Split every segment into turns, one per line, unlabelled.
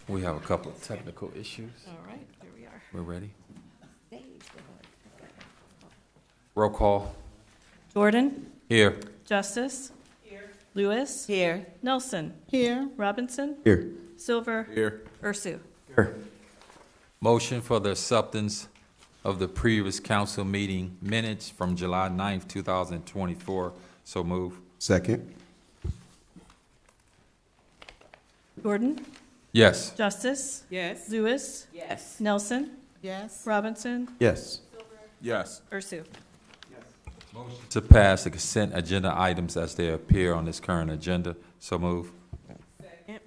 We have a couple of technical issues.
All right, here we are.
We're ready. Roll call.
Jordan?
Here.
Justice? Here. Lewis?
Here.
Nelson?
Here.
Robinson?
Here.
Silver?
Here.
Ursu?
Here.
Motion for the acceptance of the previous council meeting minutes from July 9th, 2024. So move.
Second.
Jordan?
Yes.
Justice?
Yes.
Lewis?
Yes.
Nelson?
Yes.
Robinson?
Yes.
Yes.
Ursu?
To pass the consent agenda items as they appear on this current agenda. So move.
Second.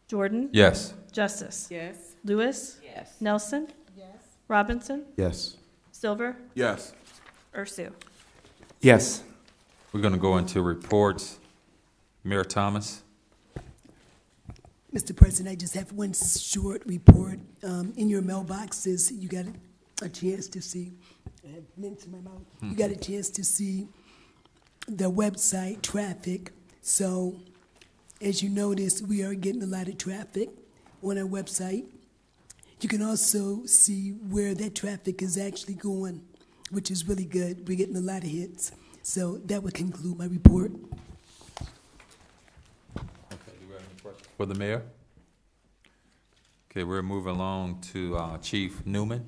Jordan?
Yes.
Justice?
Yes.
Lewis?
Yes.
Nelson?
Yes.
Robinson?
Yes.
Silver?
Yes.
Ursu?
Yes.
We're going to go into reports. Mayor Thomas.
Mr. President, I just have one short report. In your mailboxes, you got a chance to see, I have mint in my mouth. You got a chance to see the website traffic. So, as you notice, we are getting a lot of traffic on our website. You can also see where that traffic is actually going, which is really good. We're getting a lot of hits. So that would conclude my report.
For the mayor? Okay, we're moving along to Chief Newman.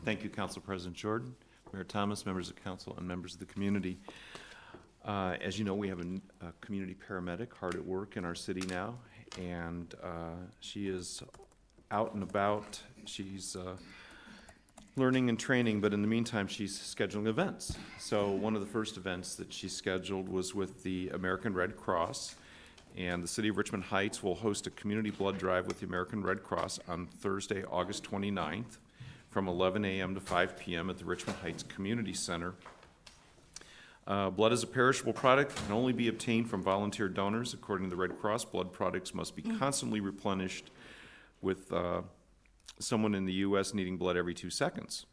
Thank you, Council President Jordan, Mayor Thomas, members of council, and members of the community. As you know, we have a community paramedic hard at work in our city now, and she is out and about. She's learning and training, but in the meantime, she's scheduling events. So one of the first events that she scheduled was with the American Red Cross. And the city of Richmond Heights will host a community blood drive with the American Red Cross on Thursday, August 29th from 11 a.m. to 5 p.m. at the Richmond Heights Community Center. Blood is a perishable product, can only be obtained from volunteer donors. According to the Red Cross, blood products must be constantly replenished, with someone in the U.S. needing blood every 2 seconds.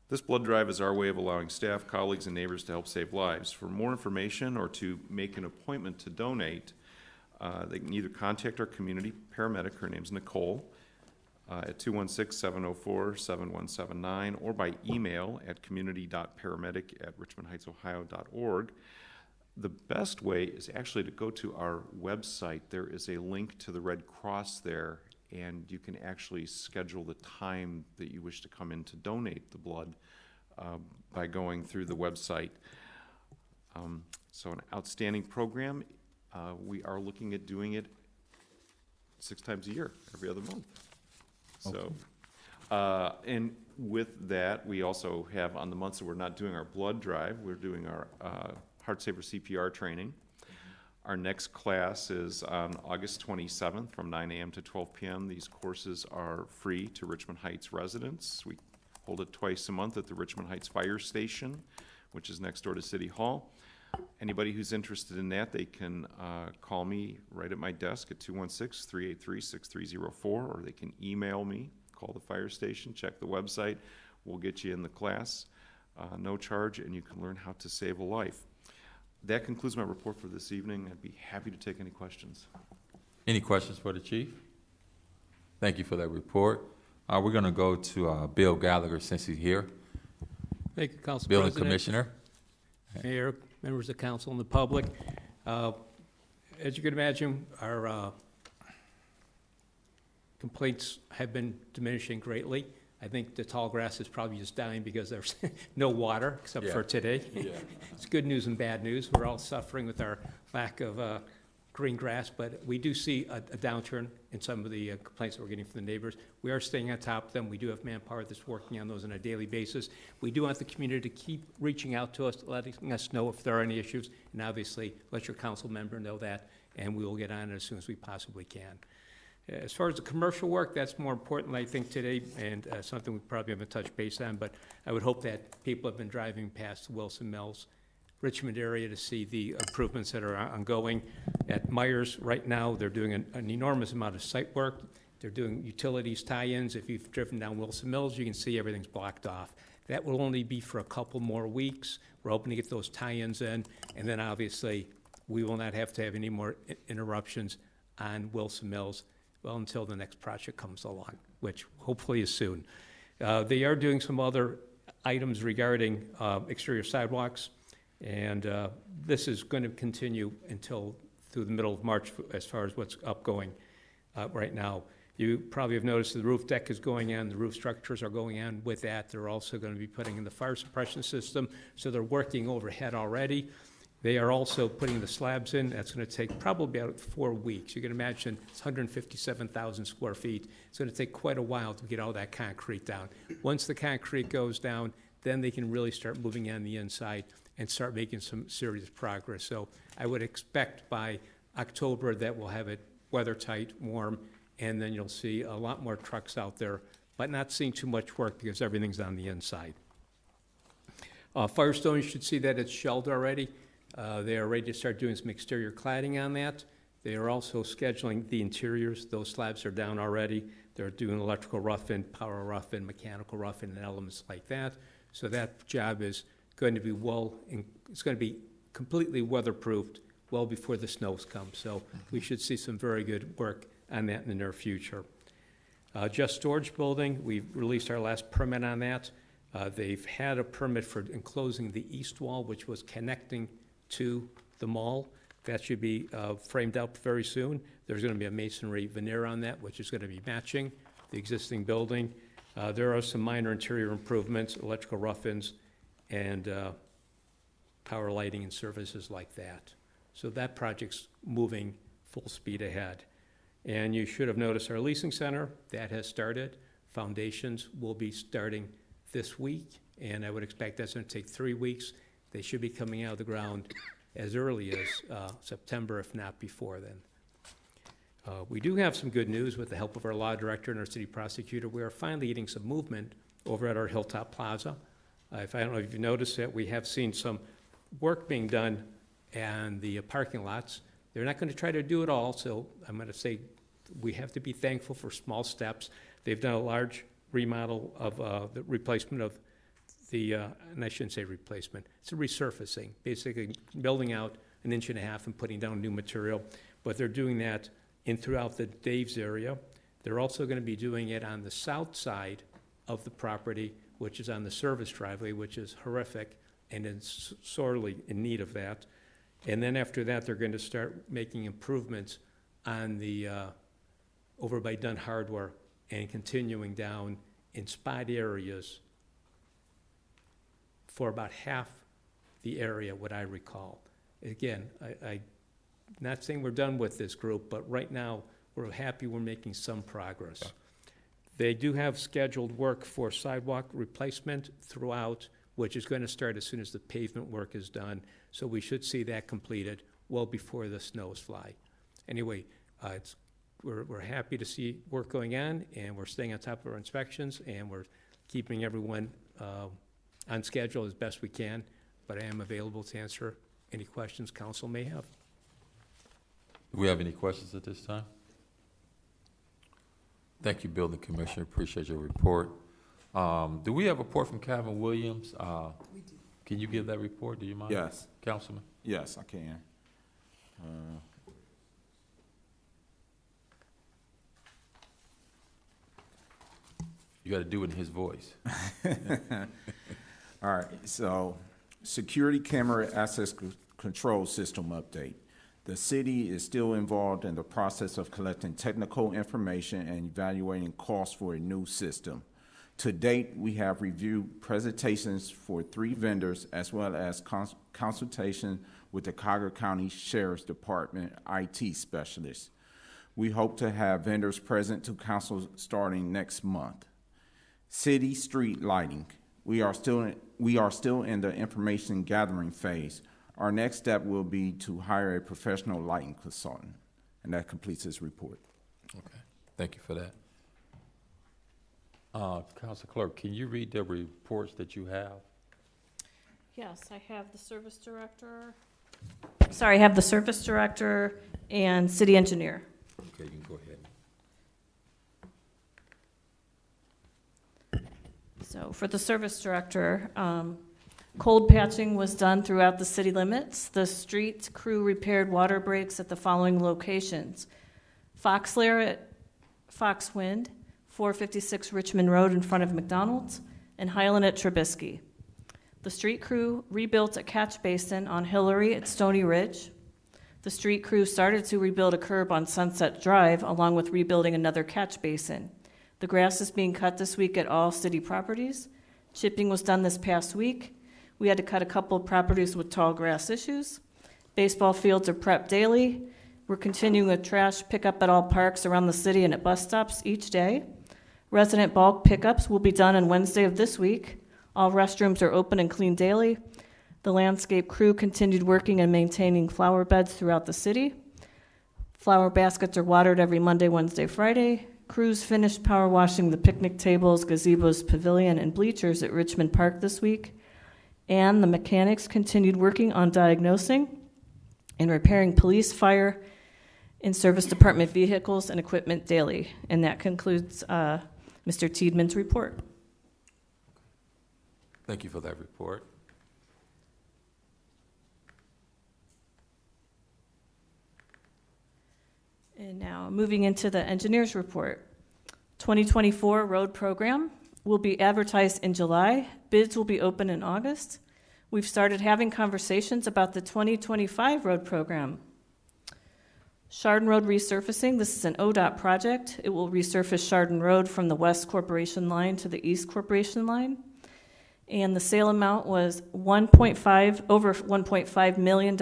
This blood drive is our way of allowing staff, colleagues, and neighbors to help save lives. For more information or to make an appointment to donate, they can either contact our community paramedic, her name's Nicole, at 216-704-7179, or by email at community.paramedic@richmondheightsohio.org. The best way is actually to go to our website. There is a link to the Red Cross there, and you can actually schedule the time that you wish to come in to donate the blood by going through the website. So an outstanding program. We are looking at doing it 6 times a year, every other month. So, and with that, we also have on the months that we're not doing our blood drive, we're doing our Heart Saver CPR training. Our next class is on August 27th from 9 a.m. to 12 p.m. These courses are free to Richmond Heights residents. We hold it twice a month at the Richmond Heights Fire Station, which is next door to City Hall. Anybody who's interested in that, they can call me right at my desk at 216-383-6304, or they can email me, call the fire station, check the website. We'll get you in the class, no charge, and you can learn how to save a life. That concludes my report for this evening. I'd be happy to take any questions.
Any questions for the chief? Thank you for that report. We're going to go to Bill Gallagher since he's here.
Thank you, Council
Bill and
President.
Commissioner.
Mayor, members of council, and the public. As you can imagine, our complaints have been diminishing greatly. I think the tall grass is probably just dying because there's no water except for today.
Yeah.
It's good news and bad news. We're all suffering with our lack of green grass, but we do see a downturn in some of the complaints that we're getting from the neighbors. We are staying on top of them. We do have manpower that's working on those on a daily basis. We do want the community to keep reaching out to us, letting us know if there are any issues, and obviously let your council member know that, and we will get on it as soon as we possibly can. As far as the commercial work, that's more important, I think, today, and something we probably haven't touched base on, but I would hope that people have been driving past Wilson Mills, Richmond area to see the improvements that are ongoing. At Myers right now, they're doing an enormous amount of site work. They're doing utilities tie-ins. If you've driven down Wilson Mills, you can see everything's blocked off. That will only be for a couple more weeks. We're hoping to get those tie-ins in, and then obviously we will not have to have any more interruptions on Wilson Mills well, until the next project comes along, which hopefully is soon. They are doing some other items regarding exterior sidewalks, and this is going to continue until through the middle of March as far as what's upgoing right now. You probably have noticed the roof deck is going in, the roof structures are going in with that. They're also going to be putting in the fire suppression system, so they're working overhead already. They are also putting the slabs in. That's going to take probably about 4 weeks. You can imagine it's 157,000 square feet. It's going to take quite a while to get all that concrete down. Once the concrete goes down, then they can really start moving on the inside and start making some serious progress. So I would expect by October that we'll have it weather tight, warm, and then you'll see a lot more trucks out there, but not seeing too much work because everything's on the inside. Firestone, you should see that it's shelled already. They are ready to start doing some exterior cladding on that. They are also scheduling the interiors. Those slabs are down already. They're doing electrical rough-in, power rough-in, mechanical rough-in, and elements like that. So that job is going to be it's going to be completely weatherproofed well before the snows come. So we should see some very good work on that in the near future. Just Storage Building, we released our last permit on that. They've had a permit for enclosing the east wall, which was connecting to the mall. That should be framed up very soon. There's going to be a masonry veneer on that, which is going to be matching the existing building. There are some minor interior improvements, electrical rough-ins, and power lighting and services like that. So that project's moving full speed ahead. And you should have noticed our leasing center, that has started. Foundations will be starting this week, and I would expect that's going to take 3 weeks. They should be coming out of the ground as early as September, if not before then. We do have some good news with the help of our law director and our city prosecutor. We are finally getting some movement over at our Hilltop Plaza. I don't know if you've noticed that we have seen some work being done in the parking lots. They're not going to try to do it all, so I'm going to say we have to be thankful for small steps. They've done a large remodel of the replacement of the, and I shouldn't say replacement, it's a resurfacing, basically building out 1.5 inches and putting down new material. But they're doing that throughout the Dave's area. They're also going to be doing it on the south side of the property, which is on the service driveway, which is horrific and is sorely in need of that. And then after that, they're going to start making improvements on the, over by Dunn Hardware and continuing down in spot areas for about half the area, what I recall. Again, I'm not saying we're done with this group, but right now, we're happy we're making some progress. They do have scheduled work for sidewalk replacement throughout, which is going to start as soon as the pavement work is done. So we should see that completed well before the snows fly. Anyway, we're happy to see work going on, and we're staying on top of our inspections, and we're keeping everyone on schedule as best we can. But I am available to answer any questions council may have.
Do we have any questions at this time? Thank you, Building Commissioner. Appreciate your report. Do we have a report from Calvin Williams?
We do.
Can you give that report? Do you mind?
Yes.
Councilman?
Yes, I can.
You got to do it in his voice.
All right, so security camera access control system update. The city is still involved in the process of collecting technical information and evaluating costs for a new system. To date, we have reviewed presentations for 3 vendors as well as consultation with the Cuyahoga County Sheriff's Department IT specialists. We hope to have vendors present to council starting next month. City street lighting. We are still in the information gathering phase. Our next step will be to hire a professional lighting consultant. And that completes this report.
Okay. Thank you for that. Council Clerk, can you read the reports that you have?
Yes, I have the service director. Sorry, I have the service director and city engineer.
Okay, you can go ahead.
So for the service director, cold patching was done throughout the city limits. The street crew repaired water breaks at the following locations: Foxlair at Foxwind, 456 Richmond Road in front of McDonald's, and Highland at Trubisky. The street crew rebuilt a catch basin on Hillary at Stony Ridge. The street crew started to rebuild a curb on Sunset Drive, along with rebuilding another catch basin. The grass is being cut this week at all city properties. Chipping was done this past week. We had to cut a couple of properties with tall grass issues. Baseball fields are prepped daily. We're continuing with trash pickup at all parks around the city and at bus stops each day. Resident bulk pickups will be done on Wednesday of this week. All restrooms are open and cleaned daily. The landscape crew continued working and maintaining flower beds throughout the city. Flower baskets are watered every Monday, Wednesday, Friday. Crews finished power washing the picnic tables, gazebos, pavilion, and bleachers at Richmond Park this week. And the mechanics continued working on diagnosing and repairing police, fire, and service department vehicles and equipment daily. And that concludes Mr. Tiedeman's report.
Thank you for that report.
And now, moving into the engineer's report. 2024 road program will be advertised in July. Bids will be open in August. We've started having conversations about the 2025 road program. Chardon Road resurfacing, this is an ODOT project. It will resurface Chardon Road from the West Corporation line to the East Corporation line. And the sale amount was over $1.5 million.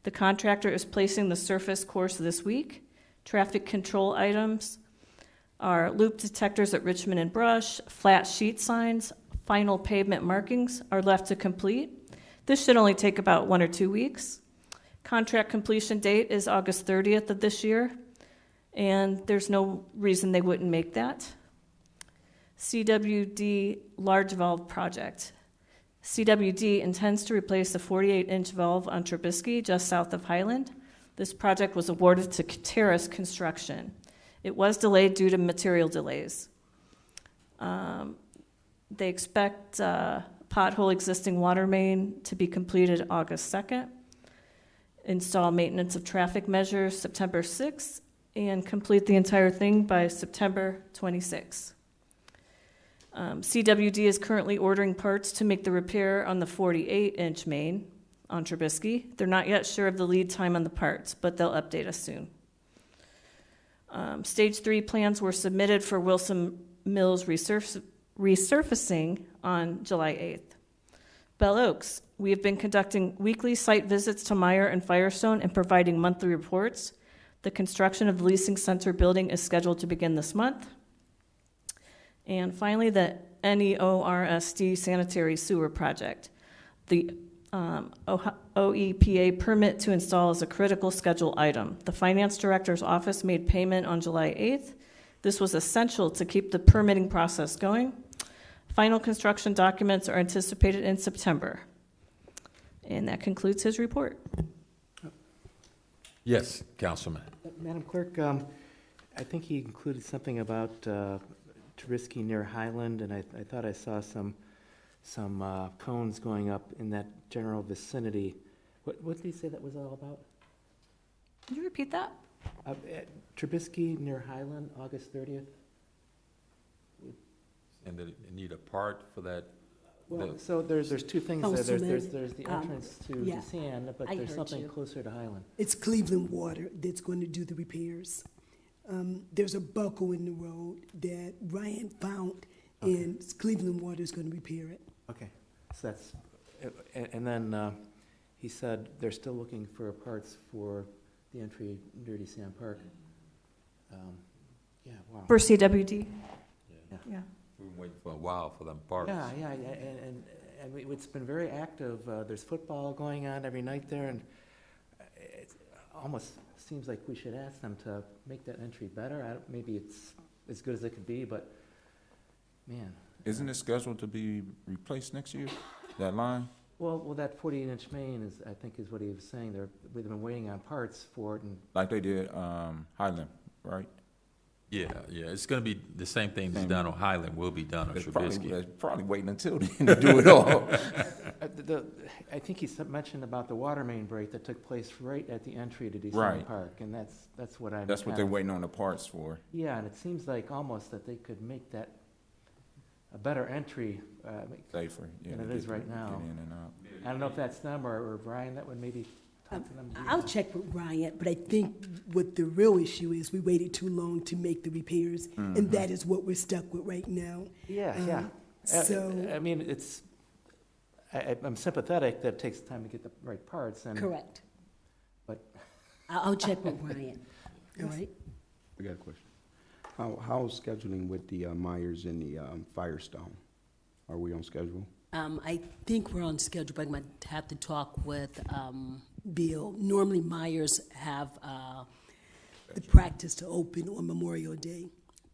The contractor is placing the surface course this week. Traffic control items are loop detectors at Richmond and Brush, flat sheet signs, final pavement markings are left to complete. This should only take about 1 or 2 weeks. Contract completion date is August 30th of this year, and there's no reason they wouldn't make that. CWD large valve project. CWD intends to replace the 48-inch valve on Trubisky, just south of Highland. This project was awarded to Terrace Construction. It was delayed due to material delays. They expect pothole existing water main to be completed August 2nd, install maintenance of traffic measures September 6th, and complete the entire thing by September 26th. CWD is currently ordering parts to make the repair on the 48-inch main on Trubisky. They're not yet sure of the lead time on the parts, but they'll update us soon. Stage 3 plans were submitted for Wilson Mills resurfacing on July 8th. Bell Oaks, we have been conducting weekly site visits to Meyer and Firestone and providing monthly reports. The construction of the leasing center building is scheduled to begin this month. And finally, the NEORSD sanitary sewer project. The OEPA permit to install is a critical schedule item. The finance director's office made payment on July 8th. This was essential to keep the permitting process going. Final construction documents are anticipated in September. And that concludes his report.
Yes, Councilman.
Madam Clerk, I think he included something about Trubisky near Highland, and I thought I saw some cones going up in that general vicinity. What did he say that was all about?
Can you repeat that?
At Trubisky near Highland, August 30th?
And they need a part for that?
Well, so there's two things there.
Councilman,
There's the entrance to
yeah,
DeSand, but
I
there's
heard
something
you.
closer to Highland.
It's Cleveland Water that's going to do the repairs. There's a buckle in the road that Ryan found, and Cleveland Water is going to repair it.
Okay, so that's, and then he said they're still looking for parts for the entry near DeSand Park. Yeah, wow.
For CWD? Yeah.
We've been waiting for a while for them parts.
Yeah, and it's been very active. There's football going on every night there, and it almost seems like we should ask them to make that entry better. Maybe it's as good as it could be, but man.
Isn't it scheduled to be replaced next year, that line?
Well, that 48-inch main is, I think, is what he was saying. We've been waiting on parts for it, and
Like they did Highland, right?
Yeah, it's gonna be the same thing that's done on Highland will be done on
It's
Trubisky.
probably waiting until then to do it all.
I think he mentioned about the water main break that took place right at the entry to DC
Right.
Park, and that's what I'm.
That's what they're waiting on the parts for.
Yeah, and it seems like almost that they could make that a better entry,
Safer, yeah.
than
to
it is
get-
right now.
Get in and out.
I don't know if that's them or Brian that would maybe talk to them.
I'll check with Ryan, but I think what the real issue is, we waited too long to make the repairs, and that is what we're stuck with right now.
Yeah.
So-
I mean, I'm sympathetic that it takes time to get the right parts and.
Correct.
But
I'll check with Ryan, all right?
I got a question. How's scheduling with the Myers and the Firestone? Are we on schedule?
I think we're on schedule, but I'm going to have to talk with Bill. Normally Myers have the practice to open on Memorial Day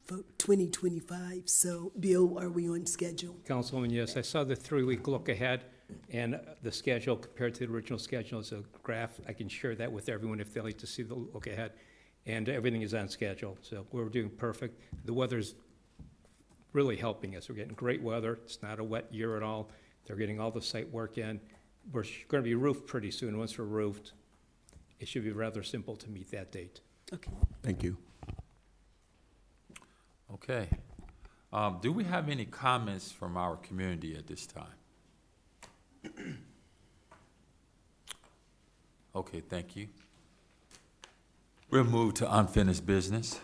for 2025. So, Bill, are we on schedule?
Councilwoman, yes, I saw the 3-week look ahead, and the schedule compared to the original schedule is a graph. I can share that with everyone if they like to see the look ahead. And everything is on schedule, so we're doing perfect. The weather's really helping us. We're getting great weather. It's not a wet year at all. They're getting all the site work in. We're going to be roofed pretty soon. Once we're roofed, it should be rather simple to meet that date.
Okay.
Thank you.
Okay. Do we have any comments from our community at this time? Okay, thank you. We'll move to unfinished business.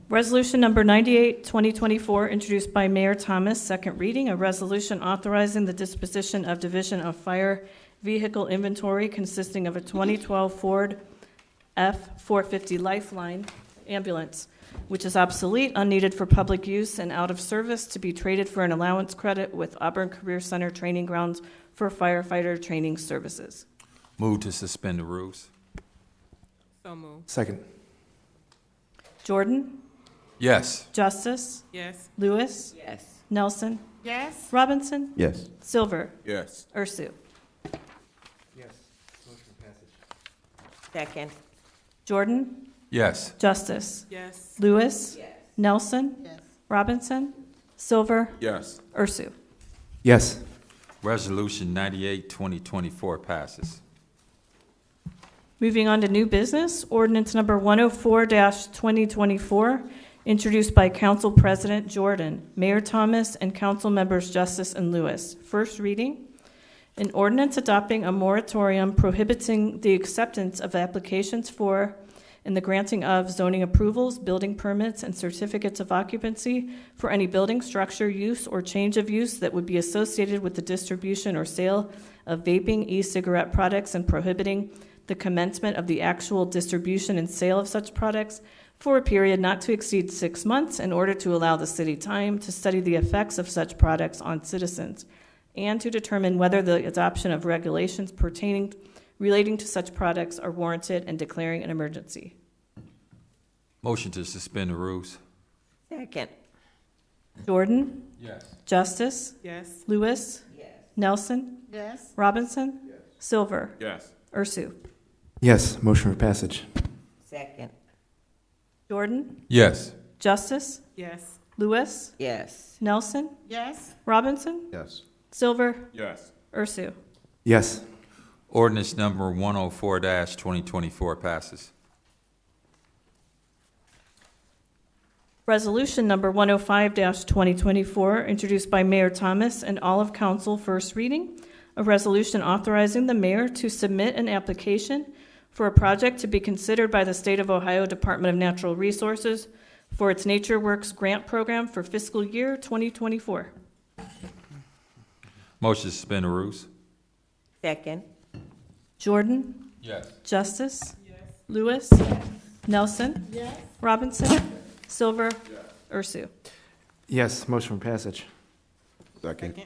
Resolution number 98, 2024, introduced by Mayor Thomas, second reading, a resolution authorizing the disposition of Division of Fire vehicle inventory consisting of a 2012 Ford F-450 Lifeline ambulance, which is obsolete, unneeded for public use, and out of service to be traded for an allowance credit with Auburn Career Center Training Grounds for firefighter training services.
Move to suspend the rules.
So moved.
Second.
Jordan?
Yes.
Justice?
Yes.
Lewis?
Yes.
Nelson?
Yes.
Robinson?
Yes.
Silver?
Yes.
Ursu?
Yes. Motion passage.
Second.
Jordan?
Yes.
Justice?
Yes.
Lewis?
Yes.
Nelson?
Yes.
Robinson? Silver?
Yes.
Ursu?
Yes.
Resolution 98, 2024 passes.
Moving on to new business, ordinance number 104-2024, introduced by Council President Jordan, Mayor Thomas, and Council Members Justice and Lewis. First reading, an ordinance adopting a moratorium prohibiting the acceptance of applications for and the granting of zoning approvals, building permits, and certificates of occupancy for any building, structure, use, or change of use that would be associated with the distribution or sale of vaping, e-cigarette products, and prohibiting the commencement of the actual distribution and sale of such products for a period not to exceed 6 months in order to allow the city time to study the effects of such products on citizens and to determine whether the adoption of regulations relating to such products are warranted and declaring an emergency.
Motion to suspend the rules.
Second.
Jordan?
Yes.
Justice?
Yes.
Lewis?
Yes.
Nelson?
Yes.
Robinson? Silver?
Yes.
Ursu?
Yes. Motion for passage.
Second.
Jordan?
Yes.
Justice?
Yes.
Lewis?
Yes.
Nelson?
Yes.
Robinson?
Yes.
Silver?
Yes.
Ursu?
Yes.
Ordinance number 104-2024 passes.
Resolution number 105-2024, introduced by Mayor Thomas and all of council, first reading. A resolution authorizing the mayor to submit an application for a project to be considered by the State of Ohio Department of Natural Resources for its Nature Works grant program for fiscal year 2024.
Motion to suspend the rules.
Second.
Jordan?
Yes.
Justice? Lewis? Nelson? Robinson? Silver? Ursu?
Yes. Motion for passage.
Second.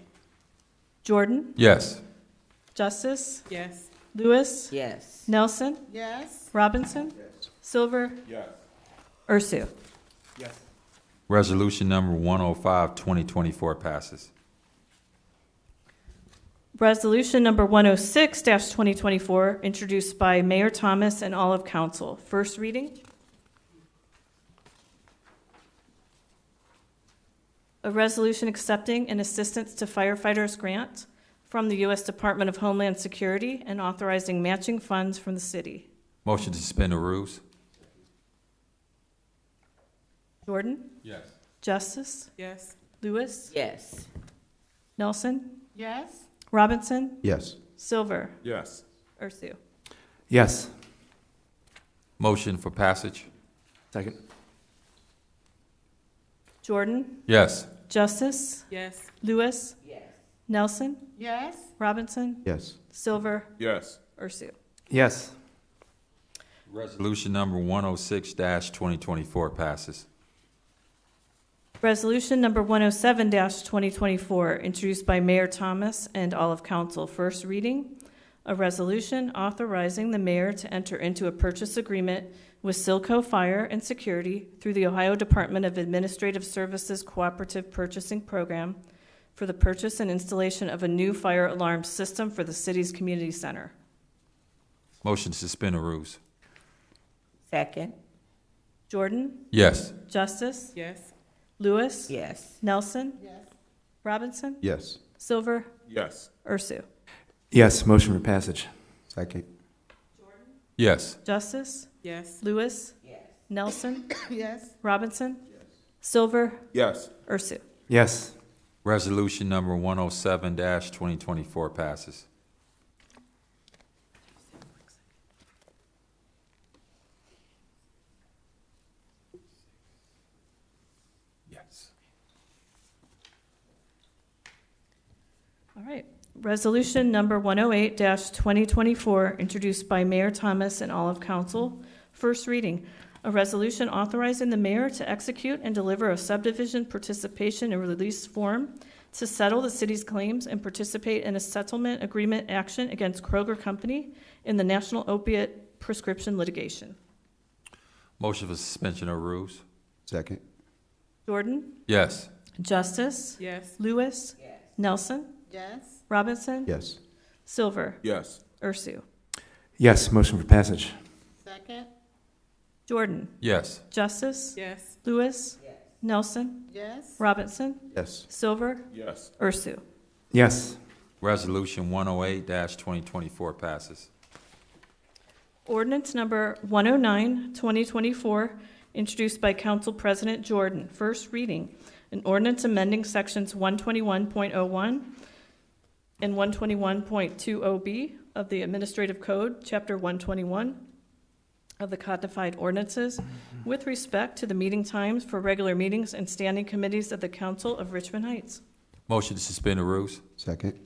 Jordan?
Yes.
Justice?
Yes.
Lewis?
Yes.
Nelson?
Yes.
Robinson? Silver?
Yes.
Ursu?
Yes.
Resolution number 105-2024 passes.
Resolution number 106-2024, introduced by Mayor Thomas and all of council. First reading. A resolution accepting an assistance to firefighters grant from the U.S. Department of Homeland Security and authorizing matching funds from the city.
Motion to suspend the rules?
Jordan?
Yes.
Justice?
Yes.
Lewis?
Yes.
Nelson?
Yes.
Robinson?
Yes.
Silver?
Yes.
Ursu?
Yes.
Motion for passage?
Second.
Jordan?
Yes.
Justice?
Yes.
Lewis?
Yes.
Nelson?
Yes.
Robinson?
Yes.
Silver?
Yes.
Ursu?
Yes.
Resolution number 106-2024 passes.
Resolution number 107-2024, introduced by Mayor Thomas and all of council. First reading, a resolution authorizing the mayor to enter into a purchase agreement with Silco Fire and Security through the Ohio Department of Administrative Services Cooperative Purchasing Program for the purchase and installation of a new fire alarm system for the city's community center.
Motion to suspend the rules?
Second.
Jordan?
Yes.
Justice?
Yes.
Lewis?
Yes.
Nelson? Robinson?
Yes.
Silver?
Yes.
Ursu?
Yes. Motion for passage.
Second.
Yes.
Justice?
Yes.
Lewis?
Yes.
Nelson?
Yes.
Robinson? Silver?
Yes.
Ursu?
Yes.
Resolution number 107-2024 passes. Yes.
All right. Resolution number 108-2024, introduced by Mayor Thomas and all of council. First reading, a resolution authorizing the mayor to execute and deliver a subdivision participation and release form to settle the city's claims and participate in a settlement agreement action against Kroger Company in the national opiate prescription litigation.
Motion for suspension of rules?
Second.
Jordan?
Yes.
Justice?
Yes.
Lewis?
Yes.
Nelson?
Yes.
Robinson?
Yes.
Silver?
Yes.
Ursu?
Yes. Motion for passage.
Second.
Jordan?
Yes.
Justice?
Yes.
Lewis?
Yes.
Nelson?
Yes.
Robinson?
Yes.
Silver?
Yes.
Ursu?
Yes.
Resolution 108-2024 passes.
Ordinance number 109-2024, introduced by Council President Jordan. First reading, an ordinance amending sections 121.01 and 121.20B of the Administrative Code, Chapter 121 of the Codified Ordinances, with respect to the meeting times for regular meetings and standing committees of the Council of Richmond Heights.
Motion to suspend the rules?
Second.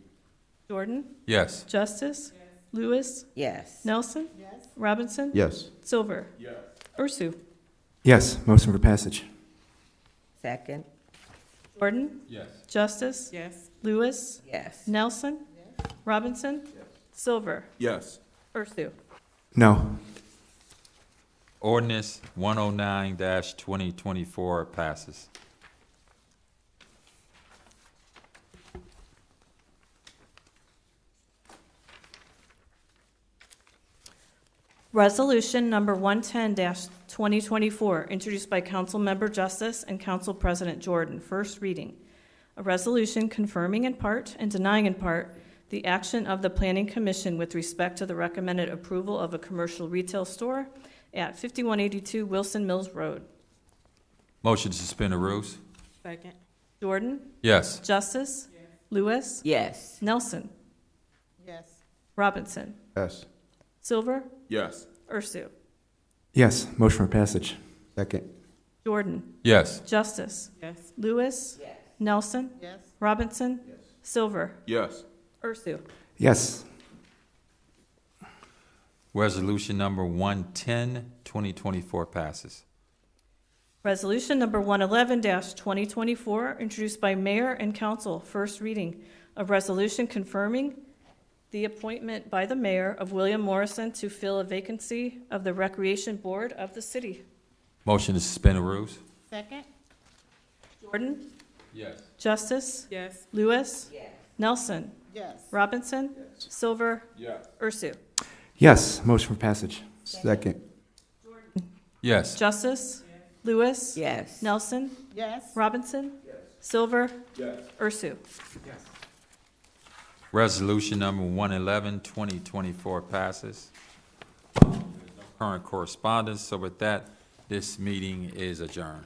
Jordan?
Yes.
Justice? Lewis?
Yes.
Nelson?
Yes.
Robinson?
Yes.
Silver?
Yes.
Ursu?
Yes. Motion for passage.
Second.
Jordan?
Yes.
Justice?
Yes.
Lewis?
Yes.
Nelson? Robinson? Silver?
Yes.
Ursu?
No.
Ordinance 109-2024 passes.
Resolution number 110-2024, introduced by Councilmember Justice and Council President Jordan. First reading. A resolution confirming in part and denying in part the action of the Planning Commission with respect to the recommended approval of a commercial retail store at 5182 Wilson Mills Road.
Motion to suspend the rules?
Second.
Jordan?
Yes.
Justice? Lewis?
Yes.
Nelson?
Yes.
Robinson?
Yes.
Silver?
Yes.
Ursu?
Yes. Motion for passage.
Second.
Jordan?
Yes.
Justice?
Yes.
Lewis?
Yes.
Nelson?
Yes.
Robinson? Silver?
Yes.
Ursu?
Yes.
Resolution number 110-2024 passes.
Resolution number 111-2024, introduced by Mayor and Council. First reading. A resolution confirming the appointment by the mayor of William Morrison to fill a vacancy of the Recreation Board of the city.
Motion to suspend the rules?
Second.
Jordan?
Yes.
Justice?
Yes.
Lewis?
Yes.
Nelson?
Yes.
Robinson? Silver?
Yes.
Ursu?
Yes. Motion for passage.
Second.
Yes.
Justice? Lewis?
Yes.
Nelson?
Yes.
Robinson? Silver? Yes. Ursu?
Yes.
Resolution number 111, 2024 passes. Current correspondence, so with that, this meeting is adjourned.